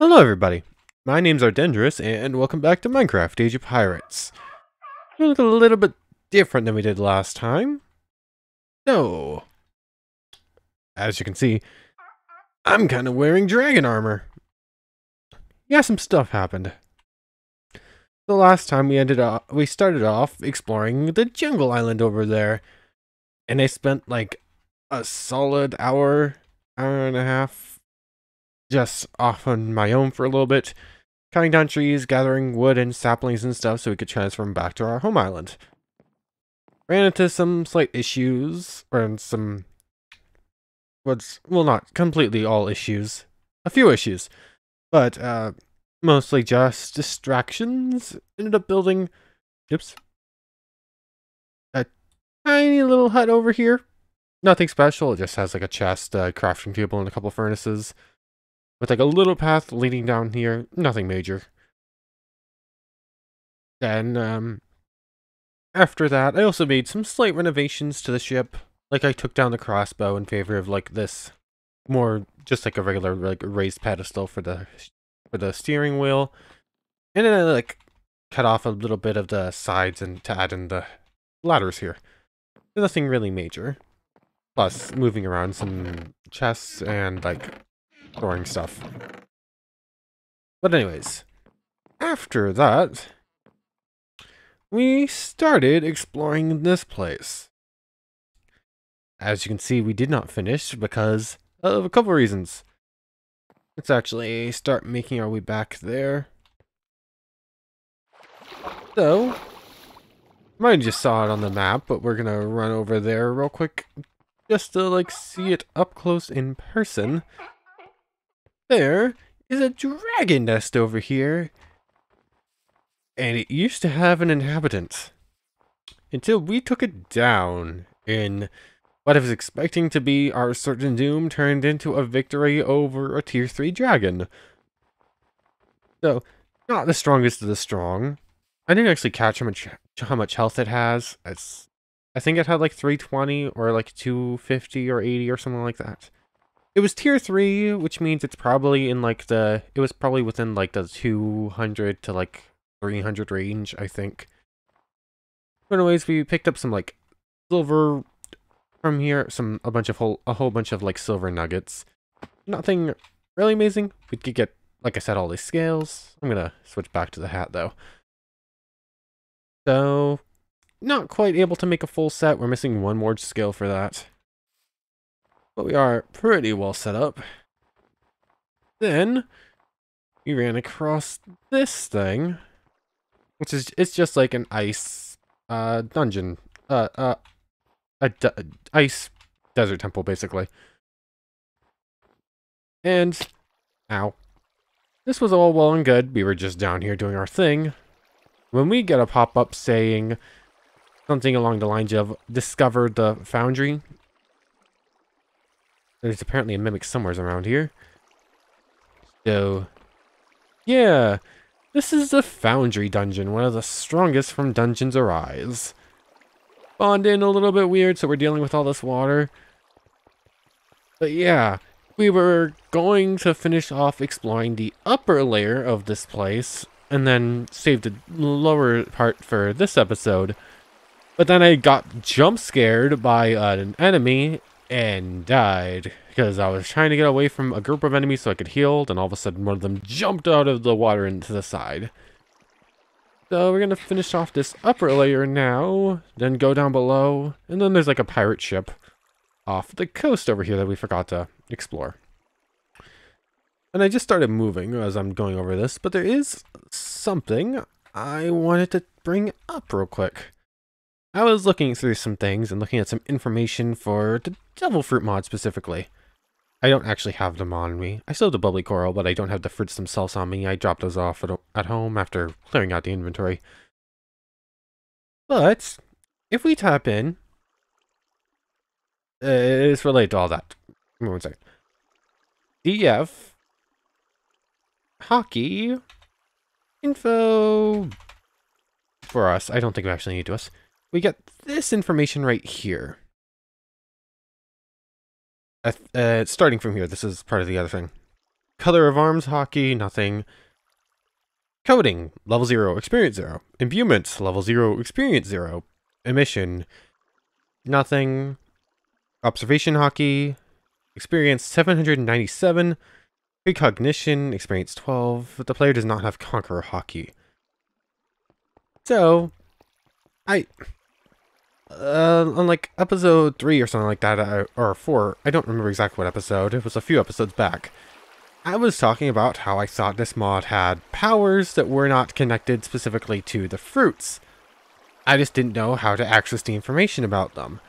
Hello everybody, my name's Ardendrous and welcome back to Minecraft Age of Pirates. We look a little bit different than we did last time. So, as you can see, I'm kind of wearing dragon armor. Yeah, some stuff happened. The last time we started off exploring the jungle island over there. And I spent like a solid hour and a half just off on my own for a little bit, cutting down trees, gathering wood and saplings and stuff so we could transfer them back to our home island. Ran into some slight issues, or some, well, not completely all issues, a few issues, but mostly just distractions. Ended up building, a tiny little hut over here. Nothing special, it just has like a chest, a crafting table, and a couple furnaces. With like a little path leading down here, nothing major. Then, after that, I also made some slight renovations to the ship. Like I took down the crossbow in favor of like this, more just like a regular like raised pedestal for the steering wheel. And then I like cut off a little bit of the sides and to add in the ladders here. Nothing really major. Plus moving around some chests and like storing stuff. But anyways, after that, we started exploring this place. As you can see, we did not finish because of a couple reasons. Let's actually start making our way back there. So, you might have just saw it on the map, but we're gonna run over there real quick just to like see it up close in person. There is a dragon nest over here, and it used to have an inhabitant until we took it down in what I was expecting to be our certain doom turned into a victory over a tier 3 dragon. So, not the strongest of the strong. I didn't actually catch how much health it has. I think it had like 320 or like 250 or 80 or something like that. It was tier 3, which means it's probably in like it was probably within like the 200 to like 300 range, I think. But anyways, we picked up some like silver from here, a whole bunch of like silver nuggets. Nothing really amazing. We could get, like I said, all these scales. I'm gonna switch back to the hat though. So, not quite able to make a full set. We're missing one more scale for that. But we are pretty well set up. Then we ran across this thing, which is it's just like an ice dungeon, ice desert temple basically. And ow, this was all well and good. We were just down here doing our thing when we get a pop-up saying something along the lines of "discovered the Foundry." There's apparently a mimic somewhere around here. So, yeah, this is the Foundry dungeon, one of the strongest from Dungeons Arise. Spawned in a little bit weird, so we're dealing with all this water. But yeah, we were going to finish off exploring the upper layer of this place, and then save the lower part for this episode. But then I got jump scared by an enemy and died because I was trying to get away from a group of enemies so I could heal, and all of a sudden one of them jumped out of the water into the side. So we're gonna finish off this upper layer now, then go down below, and then there's like a pirate ship off the coast over here that we forgot to explore. And I just started moving as I'm going over this, but there is something I wanted to bring up real quick. I was looking through some things and looking at some information for the devil fruit mod specifically. I don't actually have them on me. I still have the bubbly coral, but I don't have the fruits themselves on me. I dropped those off at home after clearing out the inventory. But if we tap in, it's related to all that. Give me 1 second. DF hockey info for us. I don't think we actually need to us. We get this information right here. Starting from here, this is part of the other thing. Color of arms, hockey, nothing. Coding, level 0, experience 0. Imbuement, level 0, experience 0. Emission, nothing. Observation hockey, experience 797. Precognition, experience 12. But the player does not have Conqueror hockey. So, on like episode 3 or something like that, or 4, I don't remember exactly what episode, it was a few episodes back, I was talking about how I thought this mod had powers that were not connected specifically to the fruits. I just didn't know how to access the information about them.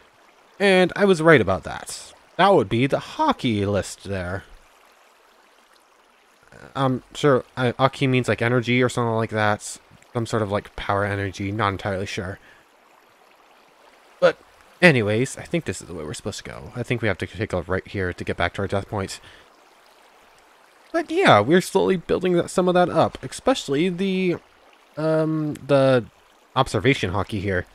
And I was right about that. That would be the hockey list there. I'm sure hockey means like energy or something like that. Some sort of like power energy, not entirely sure. But anyways, I think this is the way we're supposed to go. I think we have to take a right here to get back to our death point. But yeah, we're slowly building some of that up, especially the observation hockey here.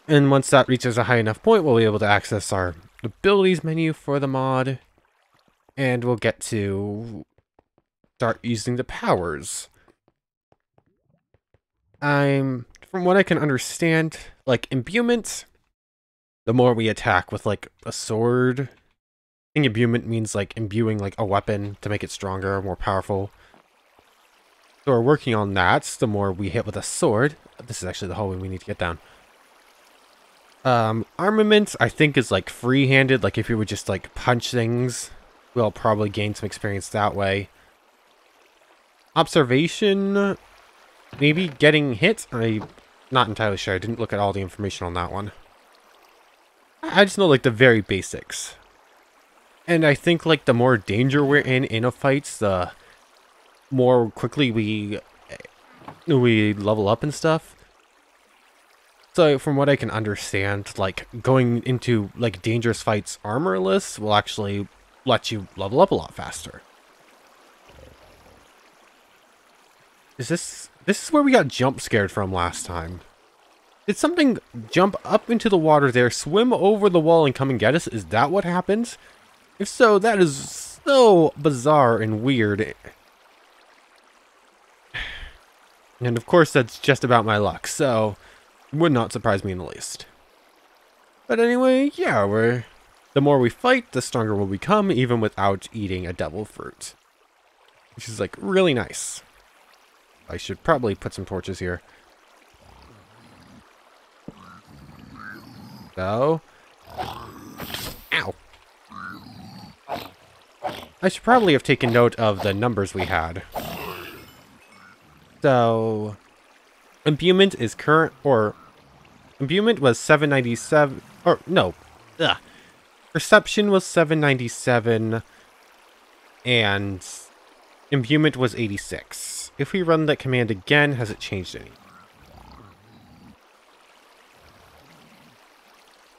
And once that reaches a high enough point, we'll be able to access our abilities menu for the mod, and we'll get to start using the powers. From what I can understand, like imbuement, the more we attack with like a sword. I think imbuement means like imbuing like a weapon to make it stronger, more powerful. So we're working on that. The more we hit with a sword, this is actually the hallway we need to get down. Armament, I think, is like free-handed. Like if you would just like punch things, we'll probably gain some experience that way. Observation, maybe getting hit. I'm not entirely sure. I didn't look at all the information on that one. I just know like the very basics. And I think like the more danger we're in a fight, the more quickly we level up and stuff. So from what I can understand, like going into like dangerous fights armorless will actually let you level up a lot faster. This is where we got jump scared from last time. Did something jump up into the water there, swim over the wall and come and get us? Is that what happened? If so, that is so bizarre and weird. And of course, that's just about my luck, so it would not surprise me in the least. But anyway, yeah, the more we fight, the stronger we'll become, even without eating a devil fruit. Which is like really nice. I should probably put some torches here. So. Ow. I should probably have taken note of the numbers we had. So, imbuement is current, or imbuement was 797, or no, perception was 797, and imbuement was 86. If we run that command again, has it changed any?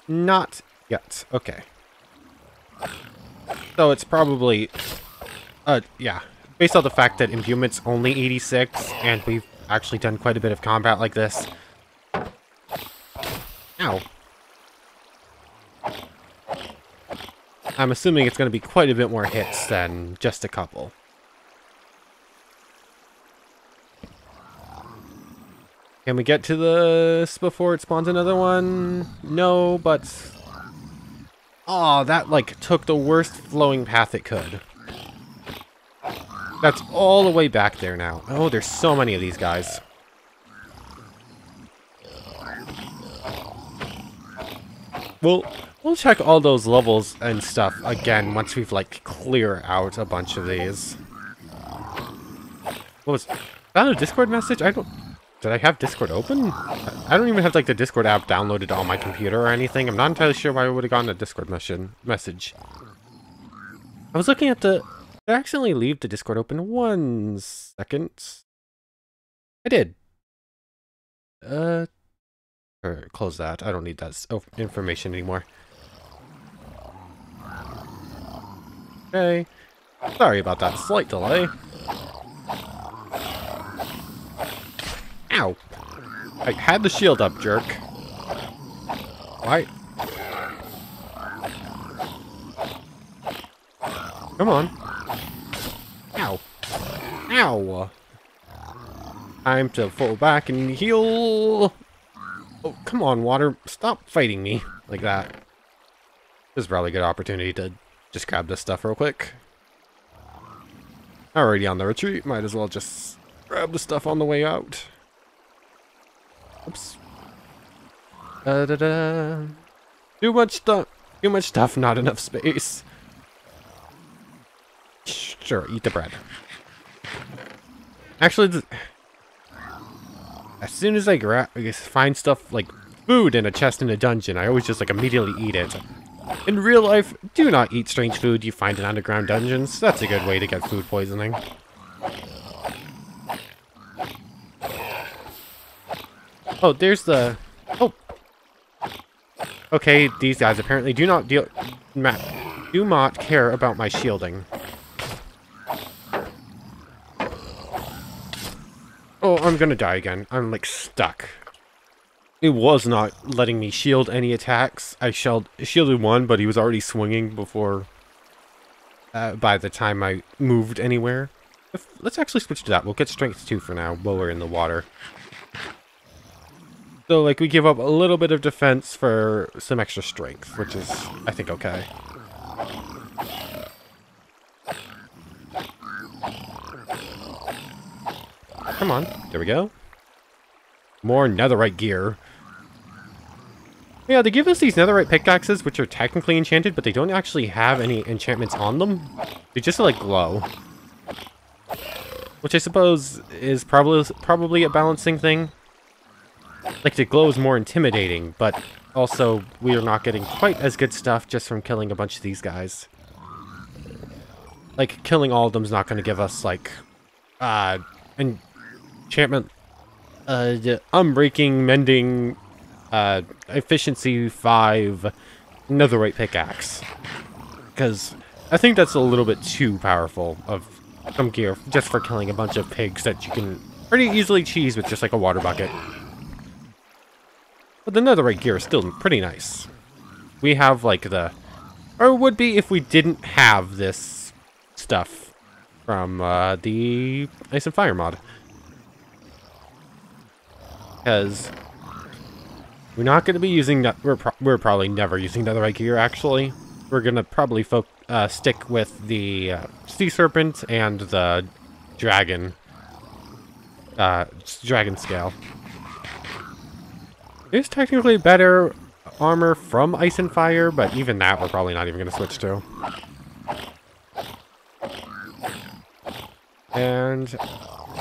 Not yet. Okay. So it's probably, yeah. Based on the fact that imbuement's only 86, and we've actually done quite a bit of combat like this. Ow. I'm assuming it's going to be quite a bit more hits than just a couple. Can we get to this before it spawns another one? No, but... Oh, that, like, took the worst flowing path it could. That's all the way back there now. Oh, there's so many of these guys. We'll check all those levels and stuff again once we've, like, clear out a bunch of these. What was... that a Discord message? Did I have Discord open? I don't even have, like, the Discord app downloaded on my computer or anything. I'm not entirely sure why I would have gotten a Discord message. I was looking at the... Did I accidentally leave the Discord open? 1 second. I did. Or close that. I don't need that information anymore. Okay. Sorry about that slight delay. Ow! I had the shield up, jerk. Why? Come on. Ow! Ow! Time to fall back and heal! Oh, come on, water. Stop fighting me like that. This is probably a good opportunity to just grab this stuff real quick. Already on the retreat, might as well just grab the stuff on the way out. Oops. Da-da-da. Too much stuff, not enough space. Sure, eat the bread. Actually, as soon as I find stuff like food in a chest in a dungeon, I always just like immediately eat it. In real life, do not eat strange food you find in underground dungeons. That's a good way to get food poisoning. Oh, there's the... Oh! Okay, these guys apparently do not care about my shielding. Oh, I'm gonna die again. I'm, like, stuck. It was not letting me shield any attacks. I shielded one, but he was already swinging before... by the time I moved anywhere. Let's actually switch to that. We'll get strength 2 for now, while we're in the water. So, like, we give up a little bit of defense for some extra strength, which is, I think, okay. Come on. There we go. More netherite gear. Yeah, they give us these netherite pickaxes, which are technically enchanted, but they don't actually have any enchantments on them. They just, like, glow. Which I suppose is probably a balancing thing. Like, the glow is more intimidating, but also we are not getting quite as good stuff just from killing a bunch of these guys. Like, killing all of them is not going to give us, like, enchantment, unbreaking, mending, efficiency 5, netherite pickaxe. Because I think that's a little bit too powerful of some gear just for killing a bunch of pigs that you can pretty easily cheese with just like a water bucket. But the netherite gear is still pretty nice. We have like or would be if we didn't have this stuff from the Ice and Fire mod. Because we're not going to be using that. We're probably never using netherite gear. Actually, we're going to probably stick with the sea serpent and the dragon scale. There's technically better armor from Ice and Fire, but even that we're probably not even going to switch to. And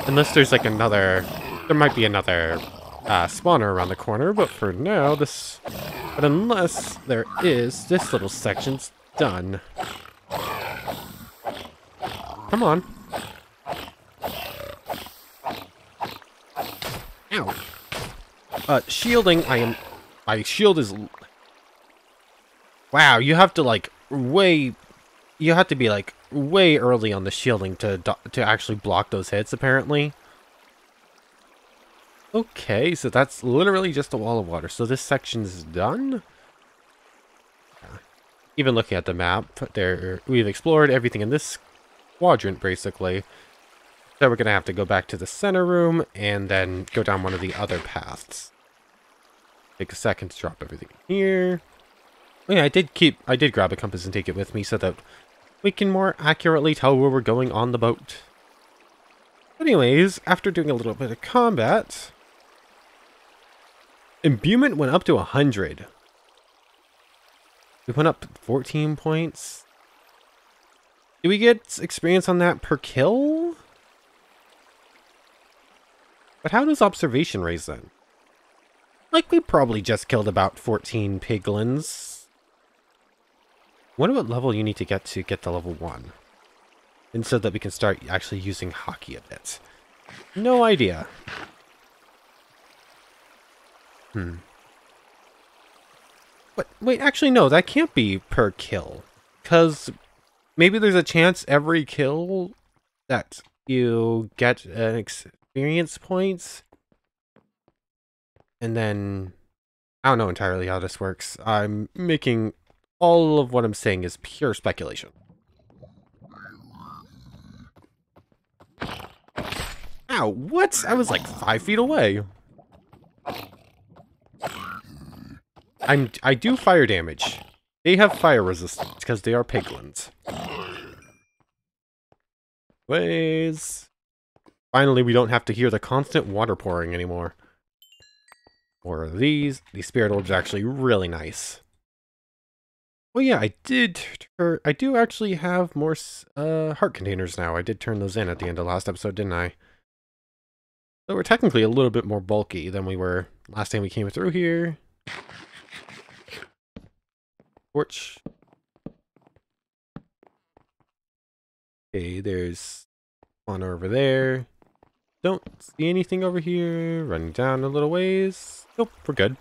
unless there's like there might be another spawner around the corner, but for now, but unless there is, this little section's done. Come on. Ow. Shielding, my shield is... Wow, you have to like be like way early on the shielding to actually block those hits, apparently. Okay, so that's literally just a wall of water. So this section's done. Even looking at the map, we've explored everything in this quadrant, basically. So we're gonna have to go back to the center room and then go down one of the other paths. Take a second to drop everything here. Oh yeah, I did grab a compass and take it with me so that we can more accurately tell where we're going on the boat. Anyways, after doing a little bit of combat, imbuement went up to 100. We went up 14 points. Do we get experience on that per kill? But how does observation raise then? Like, we probably just killed about 14 piglins. Wonder what level you need to get to level 1. And so that we can start actually using hockey a bit. No idea. But wait, actually no, that can't be per kill. Because maybe there's a chance every kill that you get an experience points. And then, I don't know entirely how this works. I'm making all of what I'm saying is pure speculation. Ow, what? I was like 5 feet away. I do fire damage. They have fire resistance because they are piglins. Ways. Finally, we don't have to hear the constant water pouring anymore. Or these. These spirit orbs are actually really nice. Oh yeah, I do actually have more heart containers now. I did turn those in at the end of last episode, didn't I? So we're technically a little bit more bulky than we were last time we came through here. Torch. Okay, there's one over there. Don't see anything over here. Running down a little ways. Nope, we're good.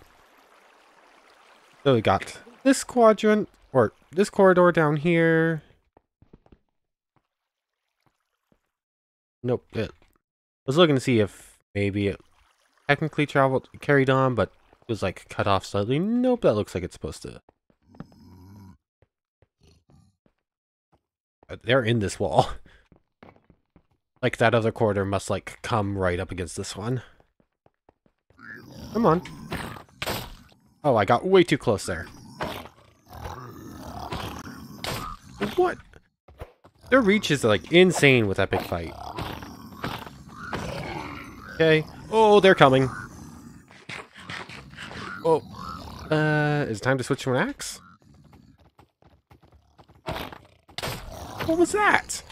So we got this quadrant, or this corridor down here. Nope. I was looking to see if maybe it technically carried on, but it was like cut off slightly. Nope, that looks like it's supposed to. They're in this wall. Like that other corridor must like come right up against this one. Come on. Oh, I got way too close there. What? Their reach is like insane with that big fight. Okay. Oh, they're coming. Oh. Is it time to switch to an axe? What was that?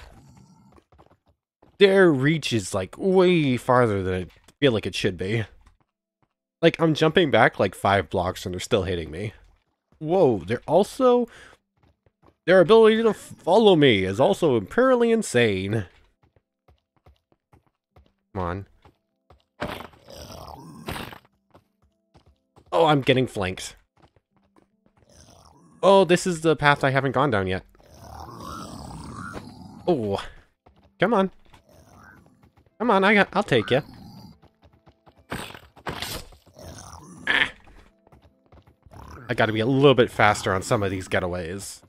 Their reach is like way farther than I feel like it should be. Like I'm jumping back like 5 blocks and they're still hitting me. Whoa, their ability to follow me is also imperially insane. Come on. Oh, I'm getting flanked. Oh, this is the path I haven't gone down yet. Oh, come on. Come on, I'll take you. Ah. I gotta be a little bit faster on some of these getaways.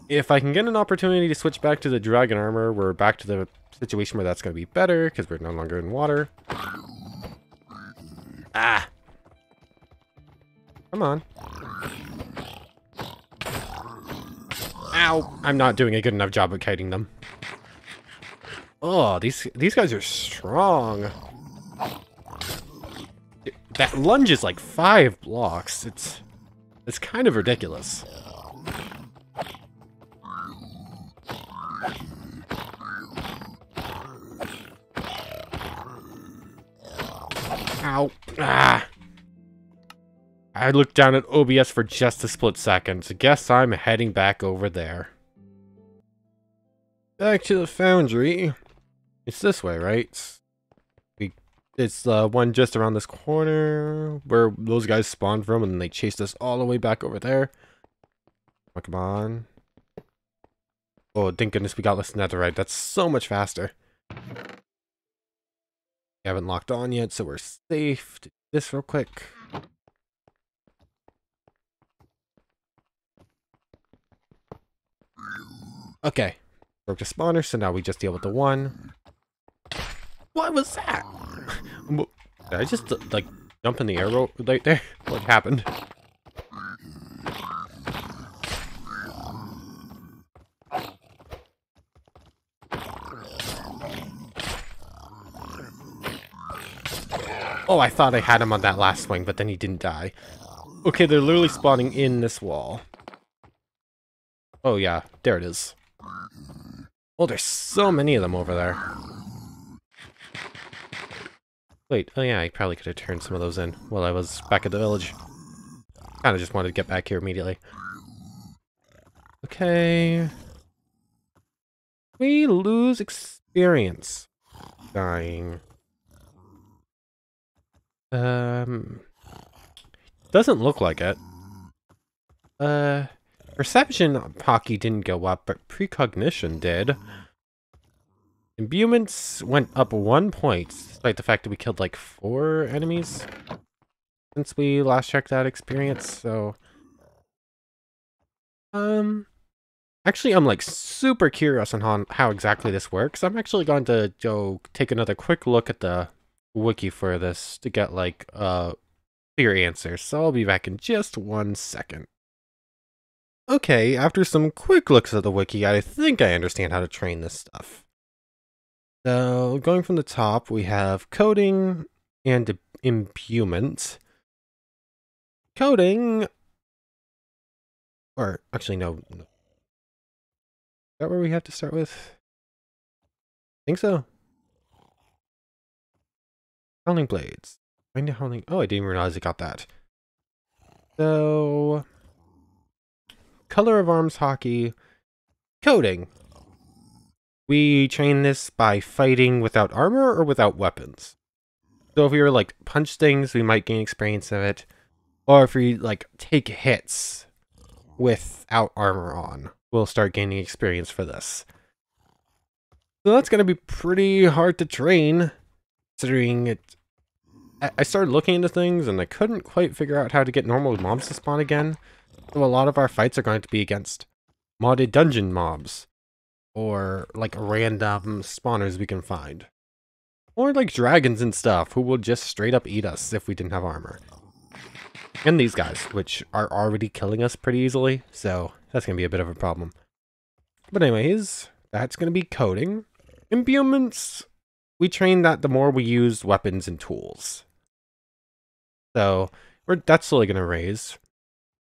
If I can get an opportunity to switch back to the dragon armor, we're back to the situation where that's gonna be better, because we're no longer in water. Ah! Come on. Ow! I'm not doing a good enough job of kiting them. Oh, these guys are strong. That lunge is like 5 blocks. It's kind of ridiculous. Ow. Ah. I looked down at OBS for just a split second, so guess I'm heading back over there. Back to the Foundry. It's this way, right? It's the one just around this corner where those guys spawned from and they chased us all the way back over there. Oh, come on. Oh, thank goodness we got this netherite. That's so much faster. We haven't locked on yet, so we're safe. Do this real quick. Okay. Broke the spawner, so now we just deal with the one. What was that? Did I just, like, jump in the air right there? What happened? Oh, I thought I had him on that last swing, but then he didn't die. Okay, they're literally spawning in this wall. Oh, yeah. There it is. Oh, there's so many of them over there. Wait, oh yeah, I probably could have turned some of those in while I was back at the village. Kinda just wanted to get back here immediately. Okay. We lose experience. Dying. Doesn't look like it. Perception hockey didn't go up, but precognition did. Imbuements went up 1 point, despite the fact that we killed like 4 enemies since we last checked that experience, so... Actually, I'm like super curious on how exactly this works. I'm actually going to go take another quick look at the wiki for this to get like clear answers. So I'll be back in just 1 second. Okay, after some quick looks at the wiki, I think I understand how to train this stuff. So going from the top, we have coding and imbuement. Coding, or actually no. Is that where we have to start with? I think so. Howling blades. Find a howling. Oh, I didn't even realize I got that. So, color of arms hockey. Coding. We train this by fighting without armor or without weapons. So if we were like punch things, we might gain experience of it. Or if we like take hits without armor on, we'll start gaining experience for this. So that's going to be pretty hard to train, considering it. I started looking into things and I couldn't quite figure out how to get normal mobs to spawn again. So a lot of our fights are going to be against modded dungeon mobs. Or like random spawners we can find. Or like dragons and stuff who will just straight up eat us if we didn't have armor. And these guys, which are already killing us pretty easily. So that's going to be a bit of a problem. But anyways, that's going to be coding. Imbuements, we train that the more we use weapons and tools. So that's slowly going to raise.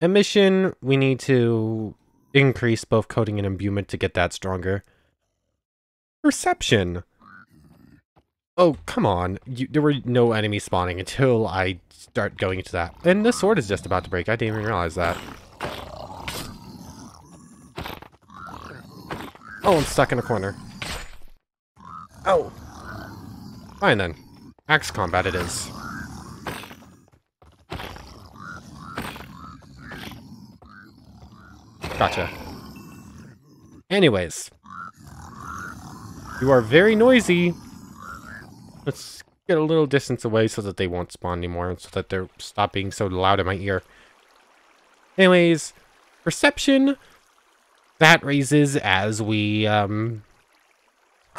Emission, we need to increase both coding and imbuement to get that stronger. Perception. Oh, come on. There were no enemies spawning until I start going into that. And the sword is just about to break. I didn't even realize that. Oh, I'm stuck in a corner. Oh. Fine then. Axe combat it is. Gotcha. Anyways. You are very noisy. Let's get a little distance away so that they won't spawn anymore and so that they're stop being so loud in my ear. Anyways, perception, that raises as we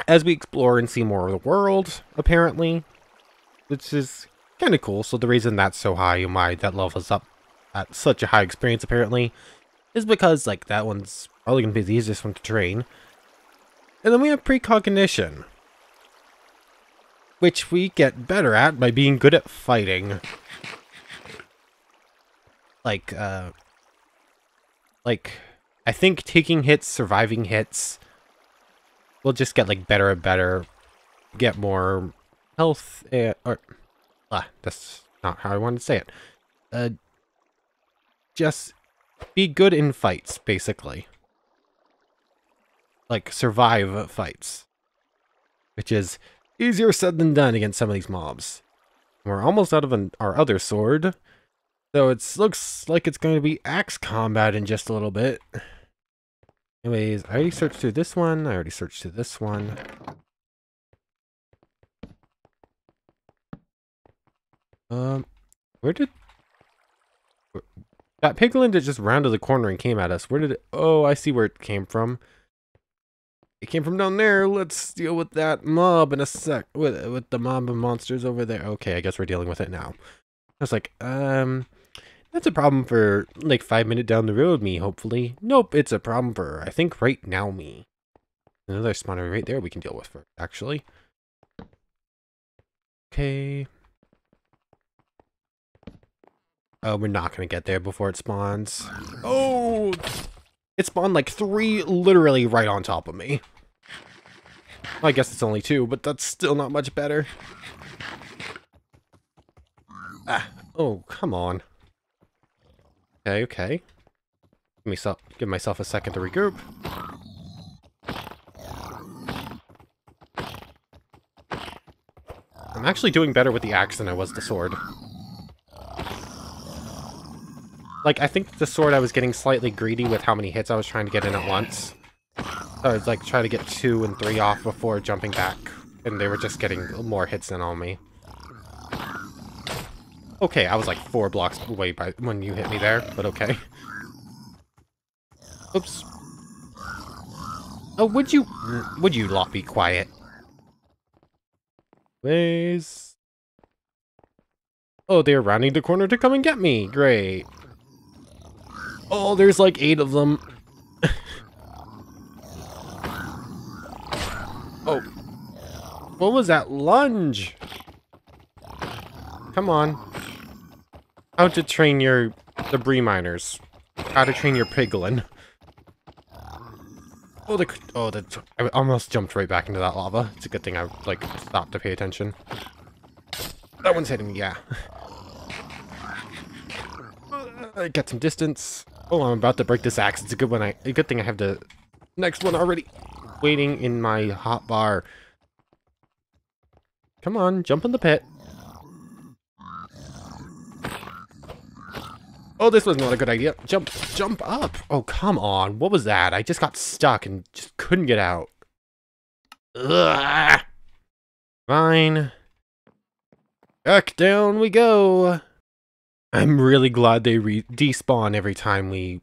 explore and see more of the world, apparently. Which is kind of cool. So the reason that's so high and why that levels up at such a high experience, apparently, is because, like, that one's probably going to be the easiest one to train. And then we have precognition, which we get better at by being good at fighting. Like, I think taking hits, surviving hits, we'll just get, like, better and better, get more health, that's not how I wanted to say it. Just be good in fights, basically. Like, survive fights. Which is easier said than done against some of these mobs. We're almost out of our other sword. So it looks like it's going to be axe combat in just a little bit. Anyways, I already searched through this one. I already searched through this one. Where did... That piglin that just rounded the corner and came at us. Where did it... Oh, I see where it came from. It came from down there. Let's deal with that mob in a sec. With the mob of monsters over there. Okay, I guess we're dealing with it now. I was like, that's a problem for, like, 5 minutes down the road me, hopefully. Nope, it's a problem for, I think, right now me. Another spawner right there we can deal with first, actually. Okay. Oh, we're not going to get there before it spawns. Oh! It spawned like 3 literally right on top of me. Well, I guess it's only 2, but that's still not much better. Ah, oh, come on. Okay, okay. Give myself a second to regroup. I'm actually doing better with the axe than I was the sword. Like, I think the sword I was getting slightly greedy with how many hits I was trying to get in at once. So I was like trying to get 2 and 3 off before jumping back. And they were just getting more hits than on me. Okay, I was like 4 blocks away when you hit me there, but okay. Oops. Oh, would you lot be quiet? Please. Oh, they're rounding the corner to come and get me. Great. Oh, there's like 8 of them. Oh. What was that lunge? Come on. How to train your debris miners. How to train your piglin. I almost jumped right back into that lava. It's a good thing I, like, stopped to pay attention. That one's hitting me, yeah. Get some distance. Oh, I'm about to break this axe. It's a good thing I have the next one already waiting in my hot bar. Come on, jump in the pit. Oh, this was not a good idea. Jump up. Oh, come on. What was that? I just got stuck and just couldn't get out. Ugh. Fine. Back down we go. I'm really glad they despawn every time we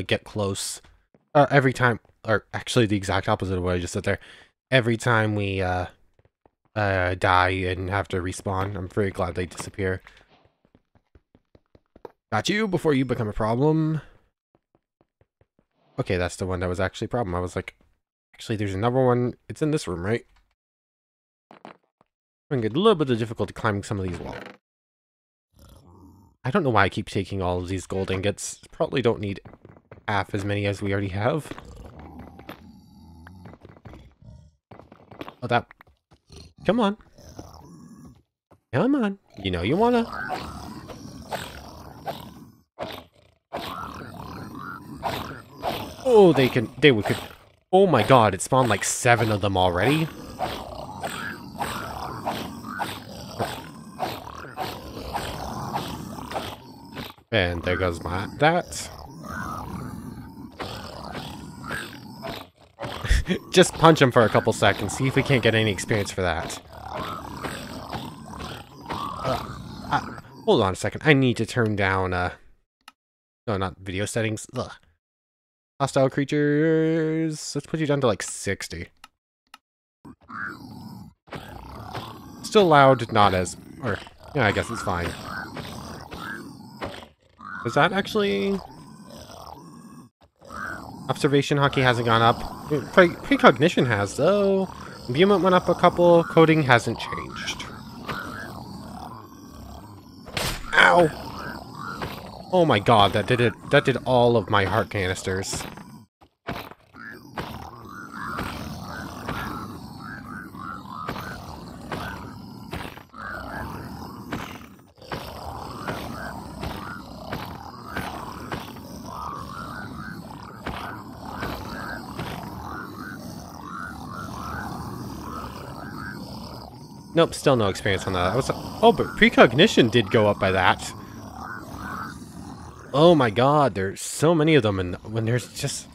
get close. Every time, or actually the exact opposite of what I just said there. Every time we die and have to respawn, I'm very glad they disappear. Got you before you become a problem. Okay, that's the one that was actually a problem. I was like, actually, there's another one. It's in this room, right? I'm gonna get a little bit of difficulty climbing some of these walls. I don't know why I keep taking all of these gold ingots. Probably don't need half as many as we already have. Oh, that... Come on. Come on. You know you wanna. Oh, they could... Oh my god, it spawned like 7 of them already. And there goes that. Just punch him for a couple seconds, see if we can't get any experience for that. Hold on a second, I need to turn down, no, not video settings. Ugh. Hostile creatures, let's put you down to like 60. Still loud, not as, or, yeah, I guess it's fine. Is that actually... Observation hockey hasn't gone up. Precognition has, though. Imbuement went up a couple. Coding hasn't changed. Ow! Oh my god, that did it. That did all of my heart canisters. Nope, still no experience on that. Oh, but precognition did go up by that. Oh my god, there's so many of them, and when there's just...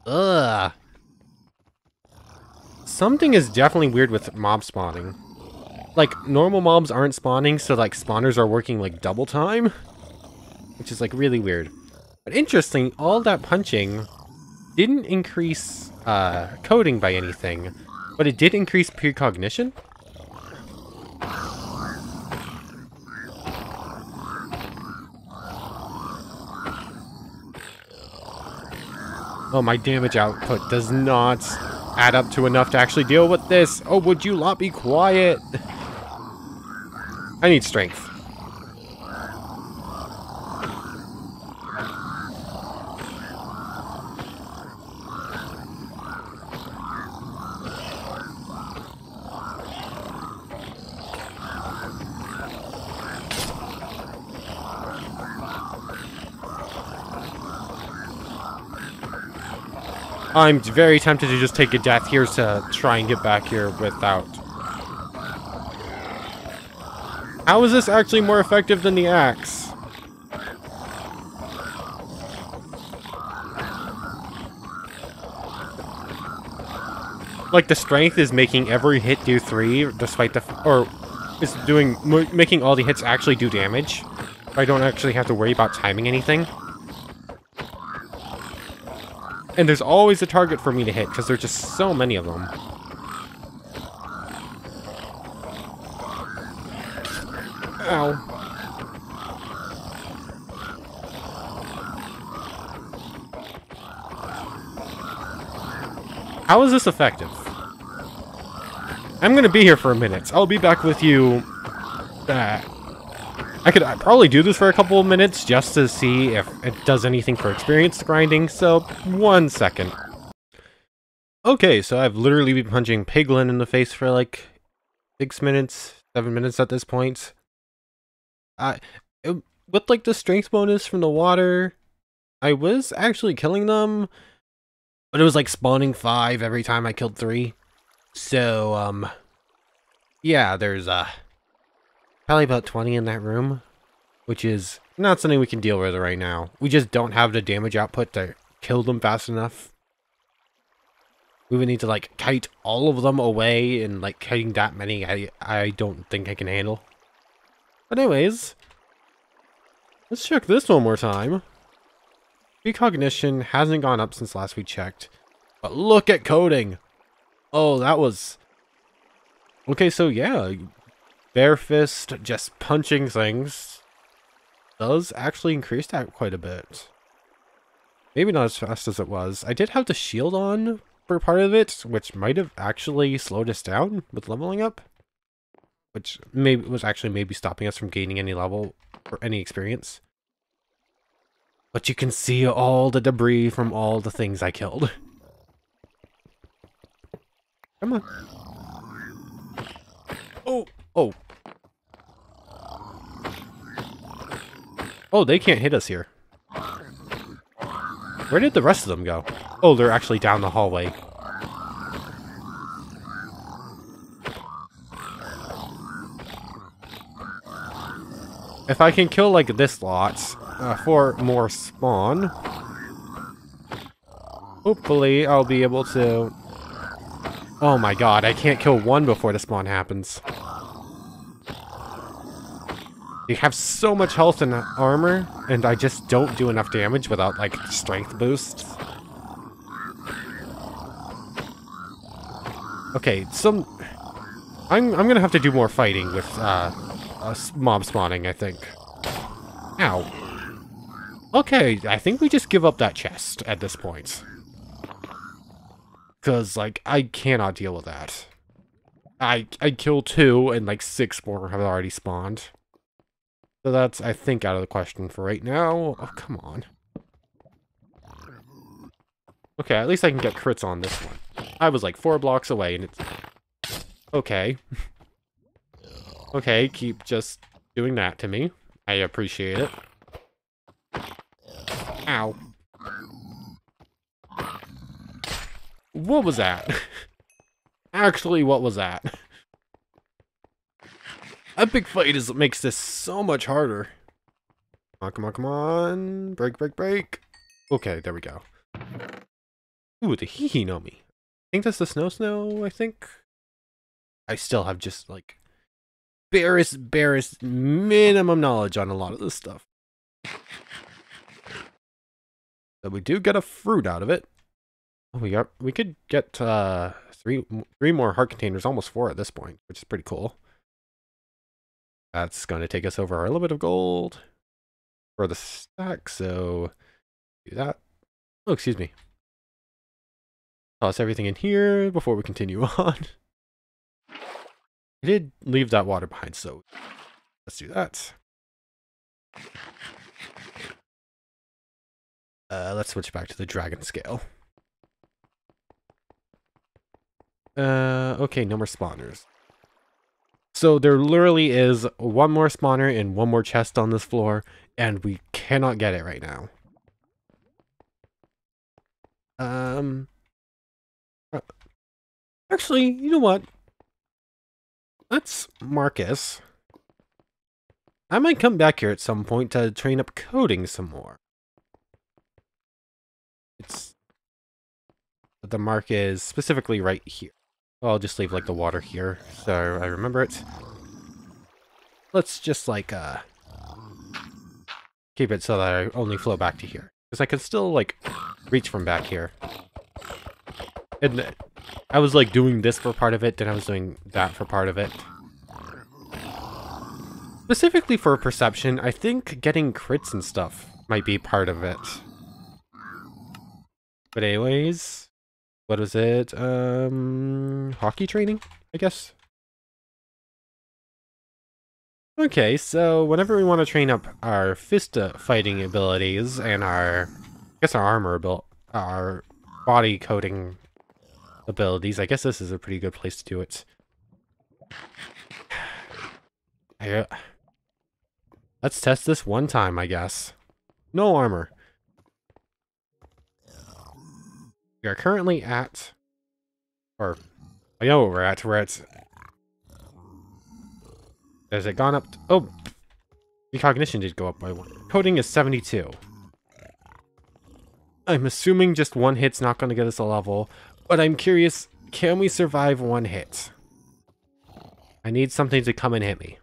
Ugh. Something is definitely weird with mob spawning. Like, normal mobs aren't spawning, so like spawners are working like double time. Which is like really weird. But interesting, all that punching didn't increase coding by anything, but it did increase precognition. Oh, my damage output does not add up to enough to actually deal with this. Oh, would you lot be quiet? I need strength. I'm very tempted to just take a death here to try and get back here without... How is this actually more effective than the axe? Like, the strength is making every hit do 3, despite the... Or, is doing... Making all the hits actually do damage. I don't actually have to worry about timing anything. And there's always a target for me to hit, because there's just so many of them. Ow. How is this effective? I'm gonna be here for a minute. I'll be back with you. I could probably do this for a couple of minutes just to see if it does anything for experience grinding, so 1 second. Okay, so I've literally been punching Piglin in the face for like 6 minutes, 7 minutes at this point. With like the strength bonus from the water, I was actually killing them, but it was like spawning 5 every time I killed 3. So, yeah, there's probably about 20 in that room, which is not something we can deal with right now. We just don't have the damage output to kill them fast enough. We would need to like kite all of them away, and like kiting that many I don't think I can handle. But anyways, let's check this one more time. Precognition hasn't gone up since last we checked, but look at coding. Oh, that was... Okay, so yeah, bare fist, just punching things, does actually increase that quite a bit. Maybe not as fast as it was. I did have the shield on for part of it, which might have actually slowed us down with leveling up. Which maybe was actually maybe stopping us from gaining any level or any experience. But you can see all the debris from all the things I killed. Come on. Oh, oh. Oh, they can't hit us here. Where did the rest of them go? Oh, they're actually down the hallway. If I can kill like this lot, 4 more spawn, hopefully I'll be able to... Oh my god, I can't kill 1 before the spawn happens. You have so much health and armor, and I just don't do enough damage without, like, strength boosts. Okay, I'm gonna have to do more fighting with, mob spawning, I think. Ow. Okay, I think we just give up that chest at this point. Because, like, I cannot deal with that. I killed 2, and, like, 6 more have already spawned. So that's, I think, out of the question for right now. Oh, come on. Okay, at least I can get crits on this one. I was like 4 blocks away, and it's... Okay. Okay, keep just doing that to me. I appreciate it. Ow. What was that? Actually, what was that? Epic fight makes this so much harder. Come on, come on, come on. Break, break, break. Okay, there we go. Ooh, the hee-hee no me. I think that's the snow, I think. I still have just, like, barest minimum knowledge on a lot of this stuff. So we do get a fruit out of it. Oh, we could get three more heart containers, almost 4 at this point, which is pretty cool. That's going to take us over our limit of gold for the stack, so do that. Oh, excuse me. Toss everything in here before we continue on. I did leave that water behind, so let's do that. Let's switch back to the dragon scale. Okay, no more spawners. So there literally is 1 more spawner and 1 more chest on this floor, and we cannot get it right now. Actually, you know what? Let's Marcus. I might come back here at some point to train up coding some more. The mark is specifically right here. I'll just leave like the water here so I remember it. Let's just like keep it so that I only flow back to here. Because I could still, like, reach from back here. And I was, like, doing this for part of it, then I was doing that for part of it. Specifically for perception, I think getting crits and stuff might be part of it. But anyways, what is it? Hockey training, I guess? Okay, so whenever we want to train up our fist fighting abilities and our, I guess our our body coating abilities, I guess this is a pretty good place to do it. Let's test this one time, I guess. No armor. We are currently at, or I know what we're at. Has it gone up? Oh, recognition did go up by 1. Coding is 72. I'm assuming just one hit's not going to get us a level, but I'm curious, can we survive one hit? I need something to come and hit me.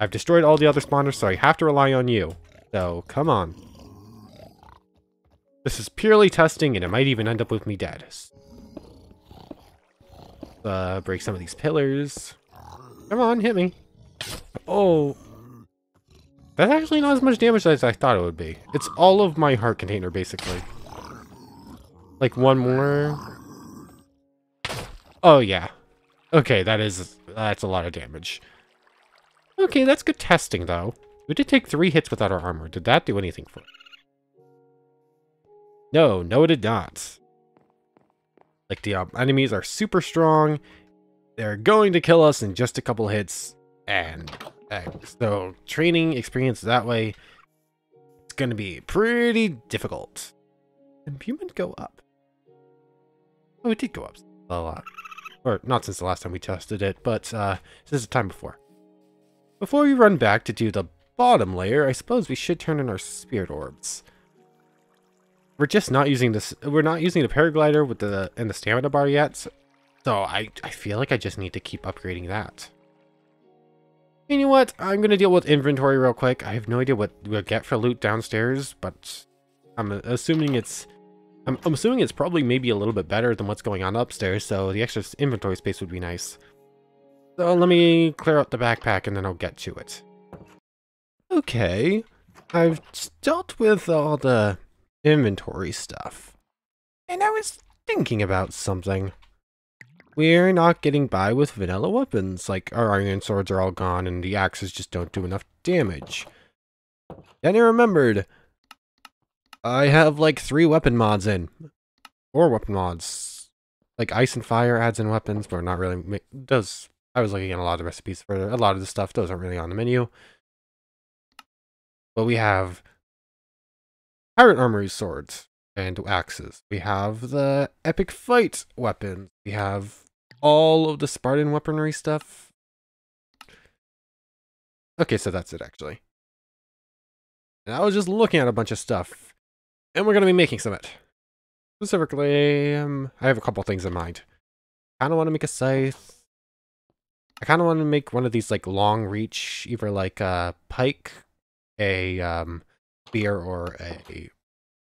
I've destroyed all the other spawners, so I have to rely on you. So, come on. This is purely testing, and it might even end up with me dead. Break some of these pillars. Come on, hit me. Oh. That's actually not as much damage as I thought it would be. It's all of my heart container, basically. Like, one more. Oh, yeah. Okay, that's a lot of damage. Okay, that's good testing, though. We did take 3 hits without our armor. Did that do anything for it? No, it did not. Like, the enemies are super strong. They're going to kill us in just a couple hits. And so, training experience that way, it's going to be pretty difficult. Did human go up? Oh, it did go up a lot. Or, not since the last time we tested it, but since the time before. Before we run back to do the bottom layer, I suppose we should turn in our spirit orbs. We're just not using this. We're not using the paraglider with the stamina bar yet, so I feel like I just need to keep upgrading that. You know what? I'm gonna deal with inventory real quick. I have no idea what we'll get for loot downstairs, but I'm assuming it's probably maybe a little bit better than what's going on upstairs. So the extra inventory space would be nice. So let me clear out the backpack and then I'll get to it. Okay, I've dealt with all the inventory stuff, and I was thinking about something. We're not getting by with vanilla weapons, like our iron swords are all gone and the axes just don't do enough damage. Then I remembered, I have like 3 weapon mods in. 4 weapon mods. Like ice and fire adds in weapons, but not really, I was looking at a lot of recipes for a lot of the stuff, those aren't really on the menu. But we have pirate armory swords and axes. We have the epic fight weapons. We have all of the Spartan weaponry stuff. Okay, so that's it actually. And I was just looking at a bunch of stuff, and we're going to be making some of it. Specifically, I have a couple things in mind. I kind of want to make a scythe. I kind of want to make one of these like long reach, either like a pike, a spear, or a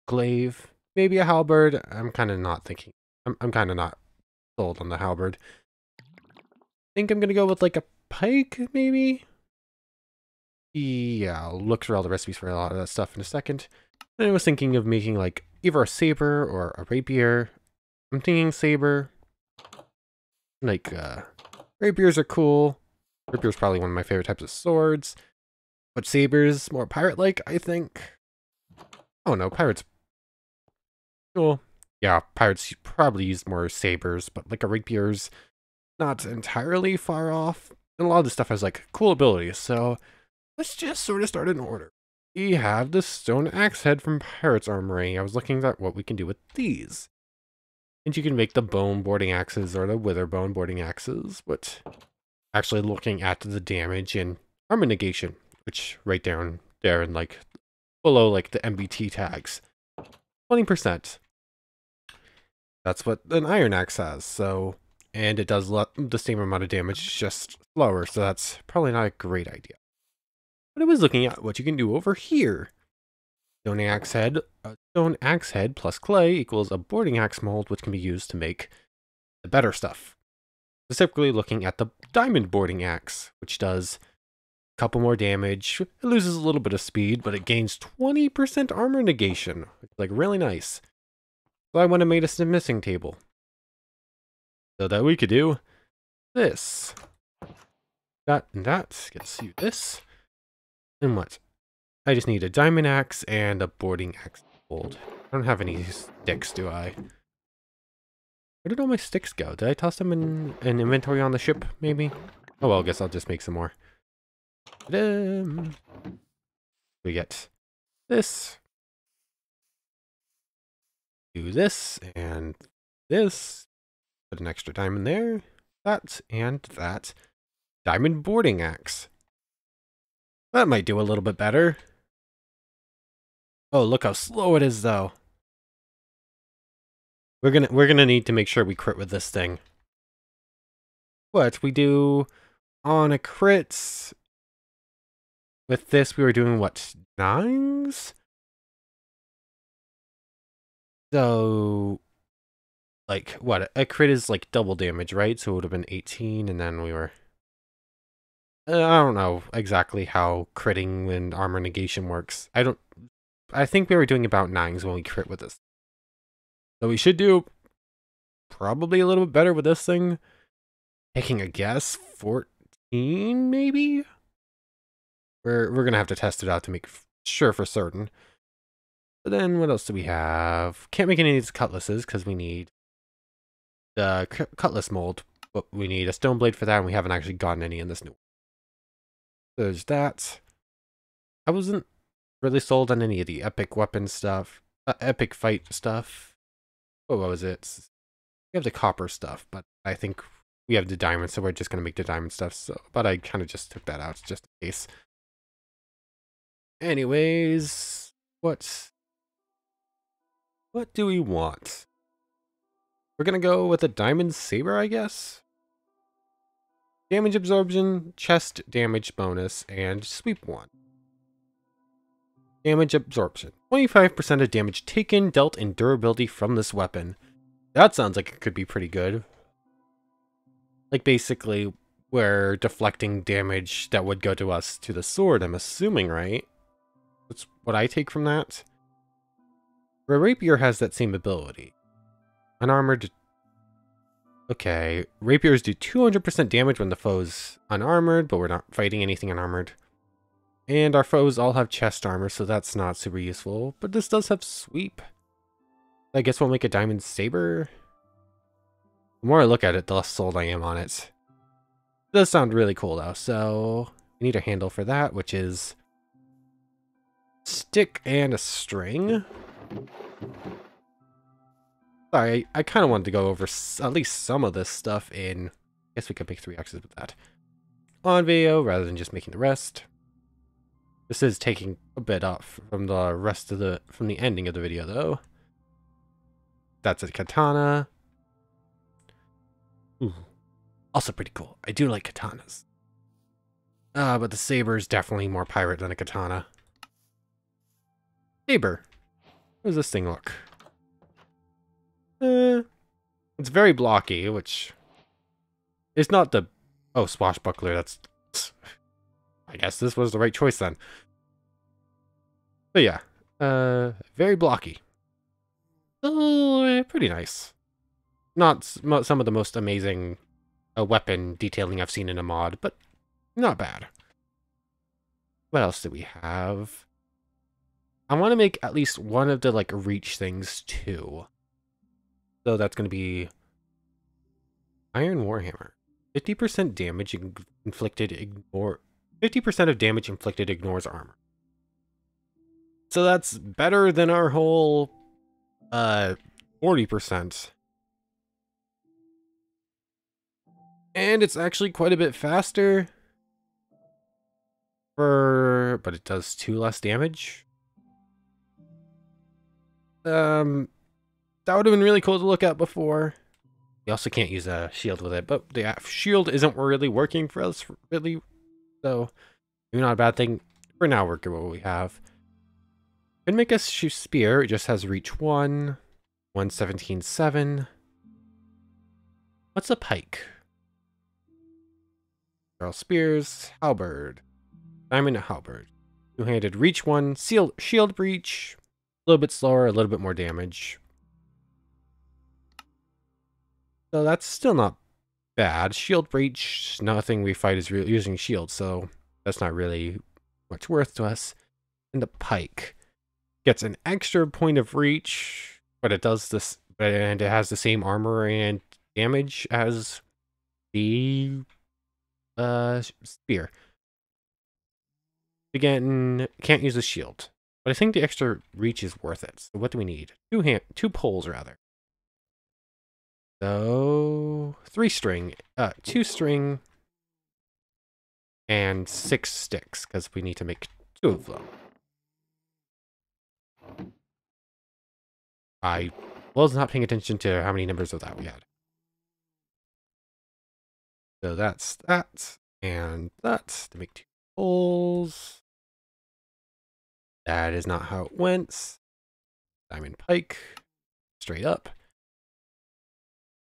glaive, maybe a halberd. I'm kind of not thinking. I'm kind of not sold on the halberd. I think I'm gonna go with like a pike, maybe. Yeah, I'll look through all the recipes for a lot of that stuff in a second. And I was thinking of making like either a saber or a rapier. I'm thinking saber. Like rapiers are cool. Rapier's probably one of my favorite types of swords. But saber's more pirate-like, I think. Oh no, pirates. Well, yeah, pirates probably use more sabers, but like a rapier's not entirely far off. And a lot of this stuff has like cool abilities, so let's just sort of start in order. We have the stone axe head from Pirate's Armory. I was looking at what we can do with these. And you can make the bone boarding axes or the wither bone boarding axes, but actually looking at the damage and armor negation, which right down there and like below like the MBT tags. 20%. That's what an iron axe has, so, and it does the same amount of damage, just slower, so that's probably not a great idea. But I was looking at what you can do over here. stone axe head plus clay equals a boarding axe mold, which can be used to make the better stuff. Specifically looking at the diamond boarding axe, which does a couple more damage. It loses a little bit of speed, but it gains 20% armor negation. It's like really nice. So I went and made us a missing table, so that we could do this. That and that. Gets you this. And what? I just need a diamond axe and a boarding axe mold. I don't have any sticks, do I? Where did all my sticks go? Did I toss them in an inventory on the ship, maybe? Oh well, I guess I'll just make some more. Ta-da! We get this. Do this and this. Put an extra diamond there. That and that. Diamond boarding axe. That might do a little bit better. Oh, look how slow it is, though. We're gonna need to make sure we crit with this thing. What we do on a crit with this? We were doing what, 9s? So, like, what? A crit is like double damage, right? So it would have been 18, and then we were. I don't know exactly how critting and armor negation works. I think we were doing about 9s when we crit with this. So we should do probably a little bit better with this thing. Taking a guess, 14 maybe? We're gonna have to test it out to make sure for certain. But then what else do we have? Can't make any of these cutlasses because we need the cutlass mold. But we need a stone blade for that, and we haven't actually gotten any in this new one. There's that. I wasn't really sold on any of the epic weapon stuff, epic fight stuff. What was it? We have the copper stuff, but I think we have the diamond, so we're just gonna make the diamond stuff. So, but I kind of just took that out just in case. Anyways, what do we want? We're gonna go with a diamond saber, I guess. Damage absorption, chest damage bonus, and sweep 1. Damage absorption. 25% of damage taken, dealt, and durability from this weapon. That sounds like it could be pretty good. Like, basically, we're deflecting damage that would go to us to the sword, I'm assuming, right? That's what I take from that. A rapier has that same ability. Unarmored. Okay, rapiers do 200% damage when the foe's unarmored, but we're not fighting anything unarmored. And our foes all have chest armor, so that's not super useful. But this does have sweep. I guess we'll make a diamond saber. The more I look at it, the less sold I am on it. It does sound really cool, though. So we need a handle for that, which is stick and a string. Sorry, I kind of wanted to go over at least some of this stuff in. I guess we could make 3 axes with that on video rather than just making the rest. This is taking a bit off from the rest of from the ending of the video, though. That's a katana. Ooh, also pretty cool. I do like katanas. But the saber is definitely more pirate than a katana. Saber. How does this thing look? It's very blocky, which is not the... Oh, swashbuckler, that's... I guess this was the right choice then. But yeah, very blocky. Pretty nice. Not some of the most amazing weapon detailing I've seen in a mod, but not bad. What else do we have? I want to make at least one of the, like, reach things, too. So that's going to be Iron Warhammer. 50% damage inflicted ignore 50% of damage inflicted ignores armor. So that's better than our whole 40%. And it's actually quite a bit faster. But it does 2 less damage. That would have been really cool to look at before. We also can't use a shield with it, but the shield isn't really working for us, really. So, maybe not a bad thing. For now, working with what we have. Can make a spear. It just has reach 1, 117.7. What's a pike? Barrel spears, halberd, diamond halberd, two-handed reach 1, shield breach, a little bit slower, a little bit more damage. So that's still not bad. Shield breach, nothing we fight is really using shield, so that's not really much worth to us. And the pike gets an extra point of reach, but it does this, and it has the same armor and damage as the spear. Again, can't use a shield, but I think the extra reach is worth it. So what do we need? Two poles rather. So 3 string, 2 string, and 6 sticks because we need to make 2 of them. I was not paying attention to how many numbers of that we had. So that's that, and that to make 2 poles. That is not how it went. Diamond pike, straight up.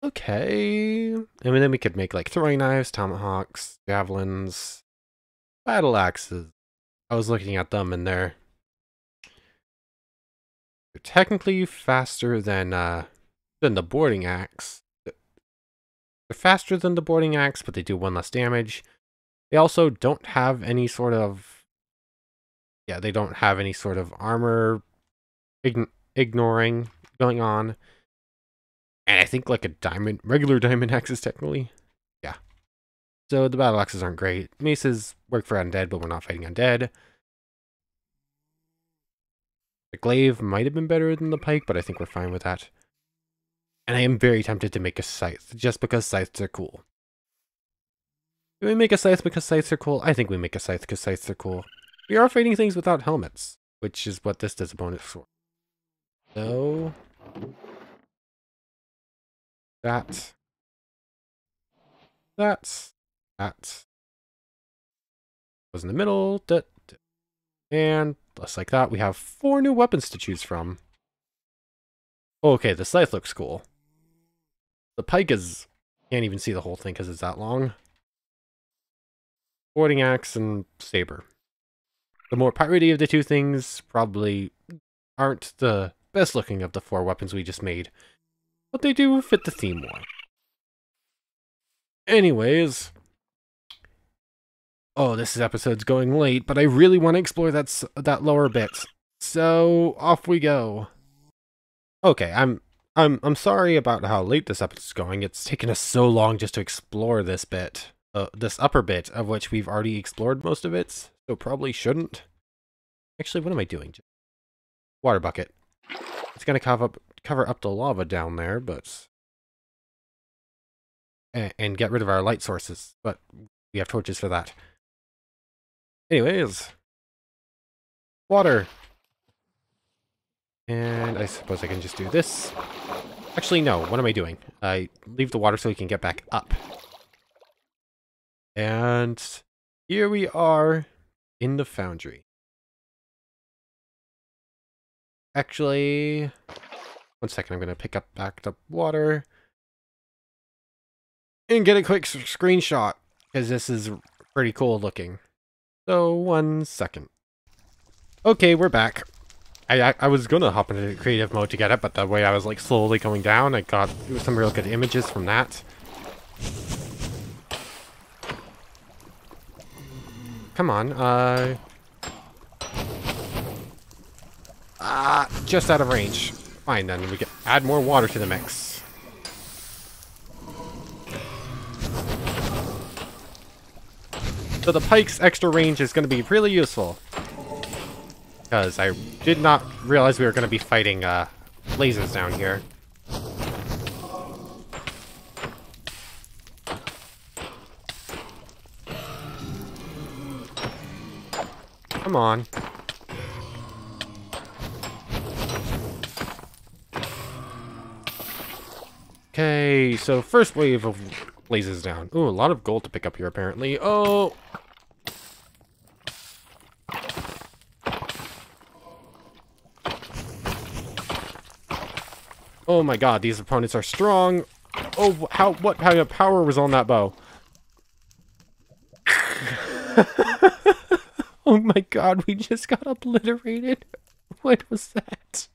Okay, and then we could make like throwing knives, tomahawks, javelins, battle axes. I was looking at them and they're technically faster than the boarding axe. They're faster than the boarding axe, but they do 1 less damage. They also don't have any sort of they don't have any sort of armor ignoring going on. And I think like a regular diamond axe is technically. Yeah. So the battle axes aren't great. Maces work for undead, but we're not fighting undead. The glaive might have been better than the pike, but I think we're fine with that. And I am very tempted to make a scythe, just because scythes are cool. Do we make a scythe because scythes are cool? I think we make a scythe because scythes are cool. We are fighting things without helmets, which is what this does a bonus for. So that goes in the middle, and just like that, we have 4 new weapons to choose from. Okay, the scythe looks cool. The pike can't even see the whole thing because it's that long. Boarding axe and saber. The more piratey of the 2 things probably aren't the best looking of the 4 weapons we just made, but they do fit the theme more. Anyways, oh, this episode's going late, but I really want to explore that lower bit, so off we go. Okay, I'm sorry about how late this episode's going. It's taken us so long just to explore this bit, this upper bit of which we've already explored most of it, so probably shouldn't. Actually, what am I doing? Water bucket. It's gonna cover up the lava down there, but and get rid of our light sources, but we have torches for that. Anyways, water. And I suppose I can just do this. Actually, no. What am I doing? I leave the water so we can get back up. And here we are in the foundry. Actually, 1 second. I'm going to pick up back the water and get a quick screenshot because this is pretty cool looking. So 1 second. Okay, we're back. I was gonna hop into creative mode to get it, but the way I was like slowly going down, I got some real good images from that. Come on, just out of range. Fine then, we can add more water to the mix. So the pike's extra range is gonna be really useful. Because I did not realize we were going to be fighting lasers down here. Come on. Okay, so first wave of lasers down. Ooh, a lot of gold to pick up here apparently. Oh! Oh my god, these opponents are strong. Oh, what kind of power was on that bow? Oh my god, we just got obliterated. What was that?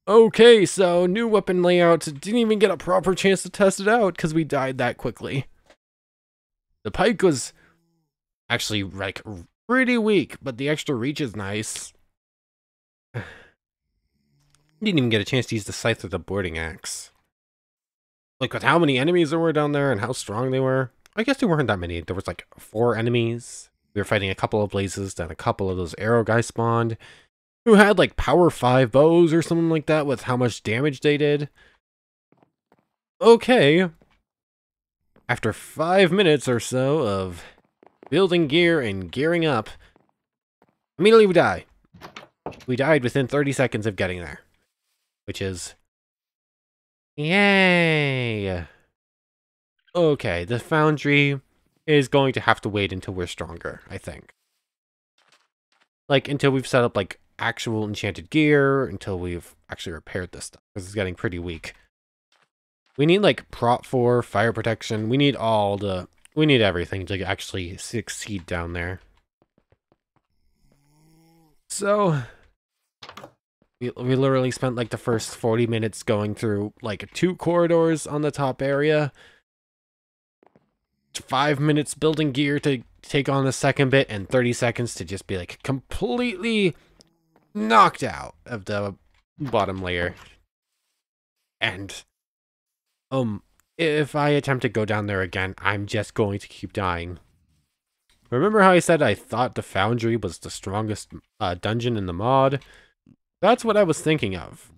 Okay, so new weapon layout. Didn't even get a proper chance to test it out because we died that quickly. The pike was actually like pretty weak, but the extra reach is nice. Didn't even get a chance to use the scythe or the boarding axe. Like with how many enemies there were down there and how strong they were. I guess there weren't that many. There was like 4 enemies. We were fighting a couple of blazes, then a couple of those arrow guys spawned, who had like power 5 bows or something like that with how much damage they did. Okay. After 5 minutes or so of building gear and gearing up, immediately we die. We died within 30 seconds of getting there. Which is... yay! Okay, the Foundry is going to have to wait until we're stronger, I think. Like, until we've set up, like, actual enchanted gear, until we've actually repaired this stuff, because it's getting pretty weak. We need, like, prot 4, fire protection, we need we need everything to actually succeed down there. So... We literally spent like the first 40 minutes going through like 2 corridors on the top area. 5 minutes building gear to take on the second bit, and 30 seconds to just be like completely knocked out of the bottom layer. And if I attempt to go down there again, I'm just going to keep dying. Remember how I said I thought the Foundry was the strongest dungeon in the mod? That's what I was thinking of.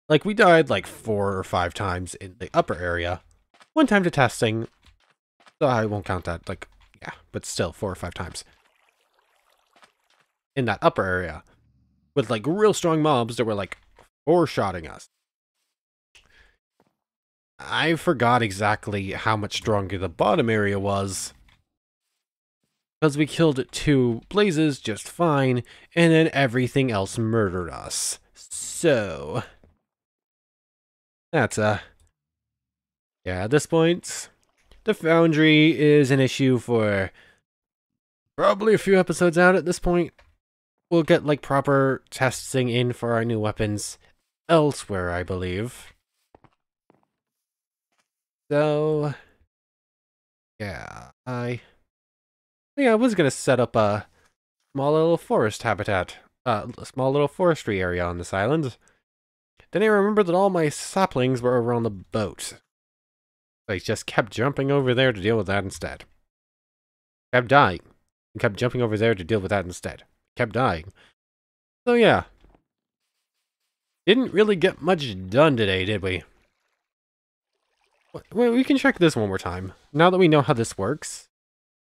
Like, we died like 4 or 5 times in the upper area. 1 time to testing. So I won't count that, like, yeah, but still 4 or 5 times. In that upper area. With like real strong mobs that were like 4-shotting us. I forgot exactly how much stronger the bottom area was. Because we killed 2 blazes just fine, and then everything else murdered us. So... that's yeah, at this point, the Foundry is an issue for probably a few episodes out at this point. We'll get, like, proper testing in for our new weapons elsewhere, I believe. So... yeah, I was gonna set up a small little forest habitat, a small little forestry area on this island. Then I remembered that all my saplings were over on the boat. I just kept jumping over there to deal with that instead. Kept dying. And kept jumping over there to deal with that instead. Kept dying. So yeah. Didn't really get much done today, did we? Well, we can check this one more time. Now that we know how this works.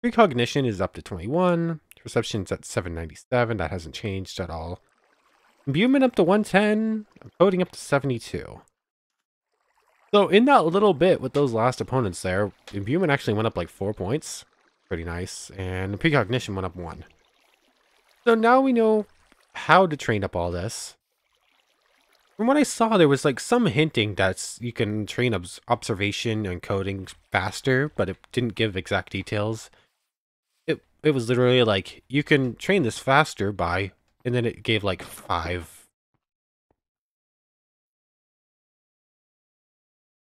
Precognition is up to 21. Perception's at 797. That hasn't changed at all. Imbuement up to 110. Coding up to 72. So in that little bit with those last opponents there, Imbuement actually went up like 4 points. Pretty nice. And Precognition went up 1. So now we know how to train up all this. From what I saw, there was like some hinting that you can train observation and coding faster, but it didn't give exact details. It was literally like, you can train this faster by, and then it gave like 5.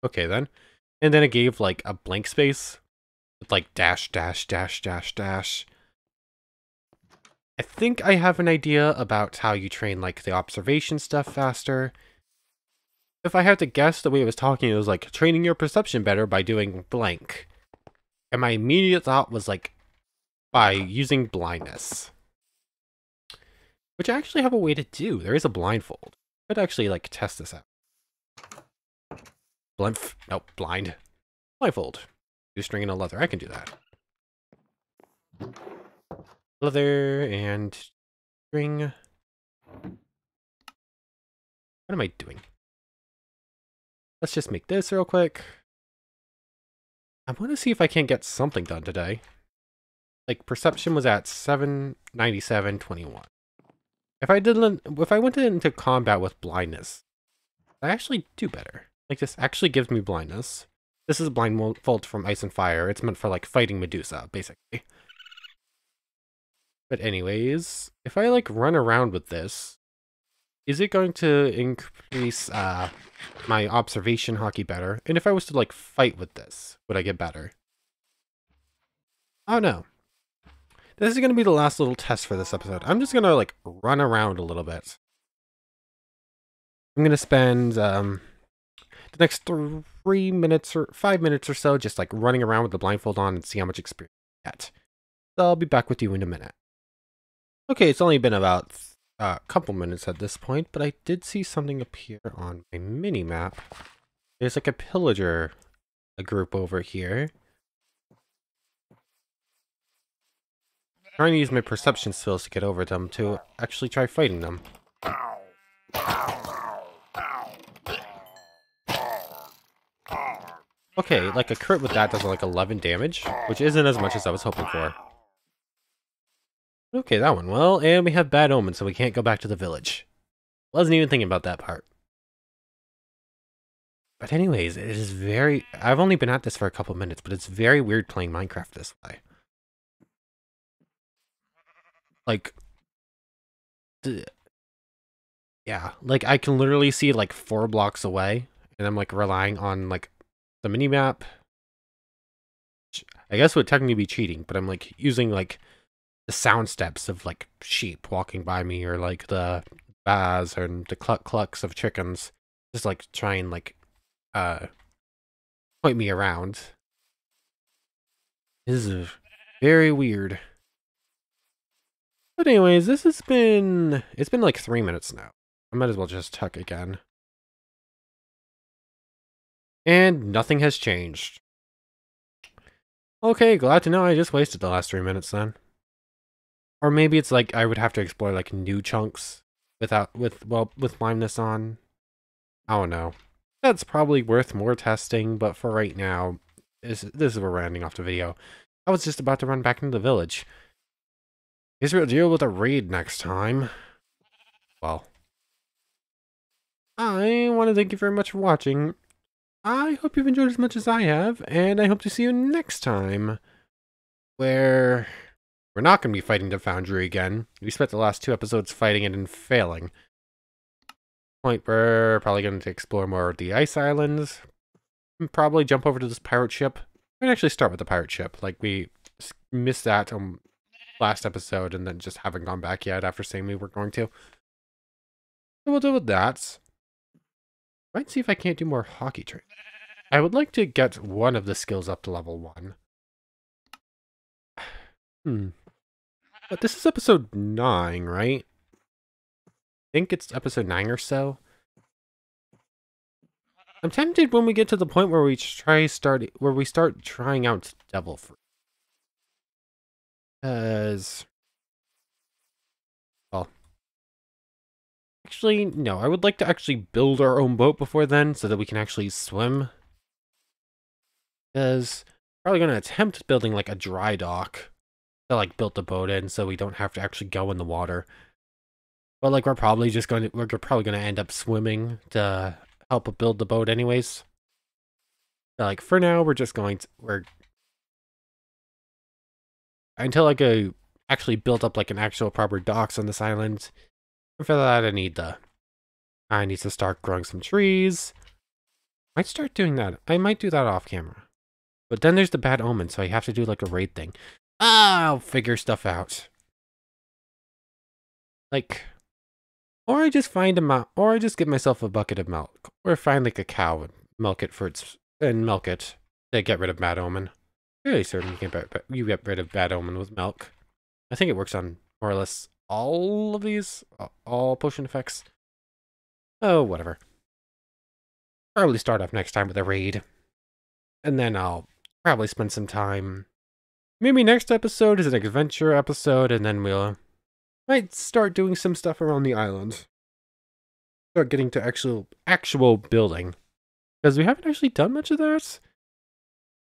Okay then. And then it gave like a blank space with like dash, dash, dash, dash, dash. I think I have an idea about how you train like the observation stuff faster. If I had to guess, the way it was talking, it was like training your perception better by doing blank. And my immediate thought was like, by using blindness. Which I actually have a way to do. There is a blindfold. Could actually like test this out. Nope, blind. Blindfold. Do string and a leather. I can do that. Leather and string. What am I doing? Let's just make this real quick. I want to see if I can't get something done today. Like, perception was at 797.21. if I went into combat with blindness, I actually do better. Like, this actually gives me blindness. This is blindfold from Ice and Fire. It's meant for, like, fighting Medusa, basically. But anyways, if I, like, run around with this, is it going to increase my observation hockey better? And if I was to, like, fight with this, would I get better? Oh, no. This is going to be the last little test for this episode. I'm just going to, like, run around a little bit. I'm going to spend the next 3 minutes or 5 minutes or so just, like, running around with the blindfold on and see how much experience I get. So I'll be back with you in a minute. Okay, it's only been about a couple minutes at this point, but I did see something appear on my mini-map. There's, like, a pillager group over here. Trying to use my perception skills to get over them to actually try fighting them. Okay, like a crit with that does like 11 damage, which isn't as much as I was hoping for. Okay, that one. Well, and we have bad omens, so we can't go back to the village. Wasn't even thinking about that part. But anyways, it is very... I've only been at this for a couple minutes, but it's very weird playing Minecraft this way. Like... Yeah, like I can literally see like 4 blocks away, and I'm like relying on like the minimap. I guess would technically be cheating, but I'm like using like the sound steps of like sheep walking by me, or like the baz and the clucks of chickens, just like try and like point me around. This is very weird. But anyways, it's been like 3 minutes now. I might as well just tuck again. And nothing has changed. Okay, glad to know I just wasted the last 3 minutes then. Or maybe it's like I would have to explore like new chunks with blindness on. I don't know. That's probably worth more testing, but for right now, this is where we're ending off the video. I was just about to run back into the village. Guess we'll deal with a raid next time. Well, I want to thank you very much for watching. I hope you've enjoyed as much as I have, and I hope to see you next time, where we're not going to be fighting the Foundry again. We spent the last 2 episodes fighting it and failing. Point we're probably going to explore more of the ice islands, and probably jump over to this pirate ship. We'd actually start with the pirate ship, like we missed that last episode and then just haven't gone back yet after saying we were going to. So we'll deal with that. Might see if I can't do more hockey training. I would like to get one of the skills up to level 1. But this is episode 9, right? I think it's episode 9 or so. I'm tempted when we get to the point where we start trying out devil fruit. Because, well, actually, no, I would like to actually build our own boat before then so that we can actually swim. Because probably going to attempt building like a dry dock to like build the boat in so we don't have to actually go in the water. But like we're probably going to end up swimming to help build the boat anyways. So, like for now we're until I go actually build up like an actual proper docks on this island. And for that I need to start growing some trees. Might start doing that. I might do that off camera. But then there's the bad omen, so I have to do like a raid thing. I'll figure stuff out. Like, or I just or I just get myself a bucket of milk, or find like a cow and milk it to get rid of bad omen. Really certain you get rid of bad omen with milk. I think it works on more or less all of these, all potion effects. Oh, whatever. Probably start off next time with a raid, and then I'll probably spend some time. Maybe next episode is an adventure episode, and then we'll might start doing some stuff around the island. Start getting to actual building, because we haven't actually done much of that.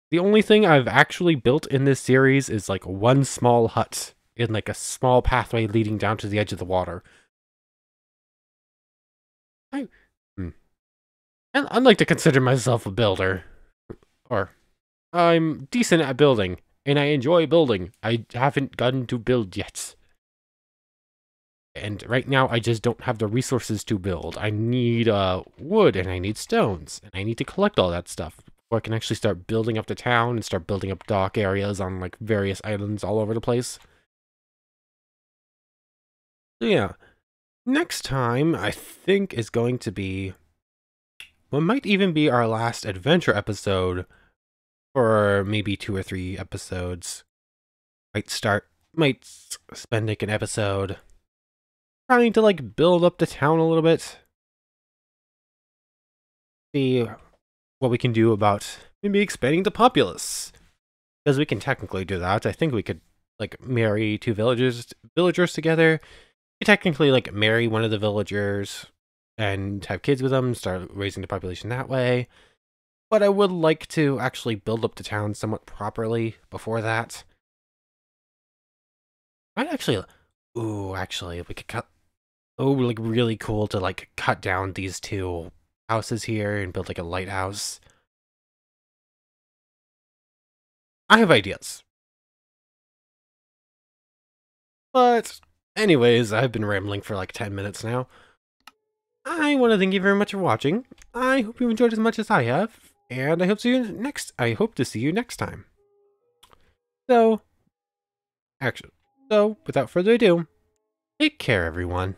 The only thing I've actually built in this series is like one small hut in like a small pathway leading down to the edge of the water. I, hmm. And I'd like to consider myself a builder. Or, I'm decent at building, and I enjoy building. I haven't gotten to build yet. And right now, I just don't have the resources to build. I need wood, and I need stones, and I need to collect all that stuff before I can actually start building up the town and start building up dock areas on like various islands all over the place. So yeah, next time I think is going to be what might even be our last adventure episode for maybe 2 or 3 episodes. Might spend like an episode trying to like build up the town a little bit. See what we can do about maybe expanding the populace. Because we can technically do that. I think we could like marry 2 villagers together. We technically like marry one of the villagers and have kids with them, start raising the population that way. But I would like to actually build up the town somewhat properly before that. I'd actually, actually, we could cut, like really cool to like cut down these 2 houses here and build like a lighthouse. I have ideas. But anyways, I've been rambling for like 10 minutes now. I want to thank you very much for watching. I hope you enjoyed as much as I have, and I hope to see you next time. So, without further ado, take care everyone.